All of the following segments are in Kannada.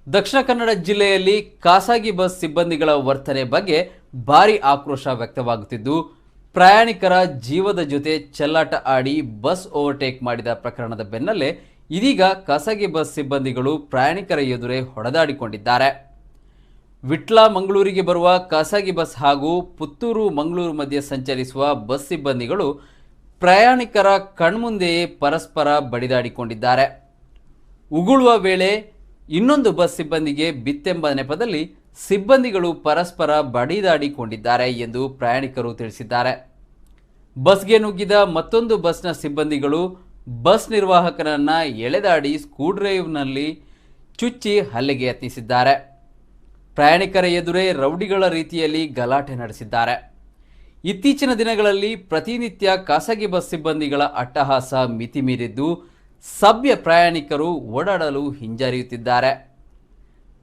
ದಕ್ಷಿಣ ಕನ್ನಡ ಜಿಲ್ಲೆಯಲ್ಲಿ ಖಾಸಗಿ ಬಸ್ ಸಿಬ್ಬಂದಿಗಳ ವರ್ತನೆ ಬಗ್ಗೆ ಭಾರಿ ಆಕ್ರೋಶ ವ್ಯಕ್ತವಾಗುತ್ತಿದ್ದು, ಪ್ರಯಾಣಿಕರ ಜೀವದ ಜೊತೆ ಚೆಲ್ಲಾಟ ಆಡಿ ಬಸ್ ಓವರ್ಟೇಕ್ ಮಾಡಿದ ಪ್ರಕರಣದ ಬೆನ್ನಲ್ಲೇ ಇದೀಗ ಖಾಸಗಿ ಬಸ್ ಸಿಬ್ಬಂದಿಗಳು ಪ್ರಯಾಣಿಕರ ಎದುರೇ ಹೊಡೆದಾಡಿಕೊಂಡಿದ್ದಾರೆ. ವಿಟ್ಲ ಮಂಗಳೂರಿಗೆ ಬರುವ ಖಾಸಗಿ ಬಸ್ ಹಾಗೂ ಪುತ್ತೂರು ಮಂಗಳೂರು ಮಧ್ಯೆ ಸಂಚರಿಸುವ ಬಸ್ ಸಿಬ್ಬಂದಿಗಳು ಪ್ರಯಾಣಿಕರ ಕಣ್ಮುಂದೆಯೇ ಪರಸ್ಪರ ಬಡಿದಾಡಿಕೊಂಡಿದ್ದಾರೆ. ಉಗುಳುವ ವೇಳೆ ಇನ್ನೊಂದು ಬಸ್ ಸಿಬ್ಬಂದಿಗೆ ಬಿತ್ತೆಂಬ ನೆಪದಲ್ಲಿ ಸಿಬ್ಬಂದಿಗಳು ಪರಸ್ಪರ ಬಡಿದಾಡಿಕೊಂಡಿದ್ದಾರೆ ಎಂದು ಪ್ರಯಾಣಿಕರು ತಿಳಿಸಿದ್ದಾರೆ. ಬಸ್ಗೆ ನುಗ್ಗಿದ ಮತ್ತೊಂದು ಬಸ್ನ ಸಿಬ್ಬಂದಿಗಳು ಬಸ್ ನಿರ್ವಾಹಕನನ್ನ ಎಳೆದಾಡಿ ಸ್ಕ್ರೂಡ್ರೈವ್ನಲ್ಲಿ ಚುಚ್ಚಿ ಹಲ್ಲೆಗೆ ಯತ್ನಿಸಿದ್ದಾರೆ. ಪ್ರಯಾಣಿಕರ ಎದುರೇ ರೌಡಿಗಳ ರೀತಿಯಲ್ಲಿ ಗಲಾಟೆ ನಡೆಸಿದ್ದಾರೆ. ಇತ್ತೀಚಿನ ದಿನಗಳಲ್ಲಿ ಪ್ರತಿನಿತ್ಯ ಖಾಸಗಿ ಬಸ್ ಸಿಬ್ಬಂದಿಗಳ ಅಟ್ಟಹಾಸ ಮಿತಿಮೀರಿದ್ದು, ಸಭ್ಯ ಪ್ರಯಾಣಿಕರು ಓಡಾಡಲು ಹಿಂಜರಿಯುತ್ತಿದ್ದಾರೆ.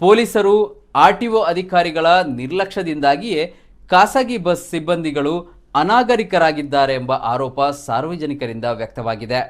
ಪೊಲೀಸರು, ಆರ್ಟಿಒ ಅಧಿಕಾರಿಗಳ ನಿರ್ಲಕ್ಷ್ಯದಿಂದಾಗಿಯೇ ಖಾಸಗಿ ಬಸ್ ಸಿಬ್ಬಂದಿಗಳು ಅನಾಗರಿಕರಾಗಿದ್ದಾರೆ ಎಂಬ ಆರೋಪ ಸಾರ್ವಜನಿಕರಿಂದ ವ್ಯಕ್ತವಾಗಿದೆ.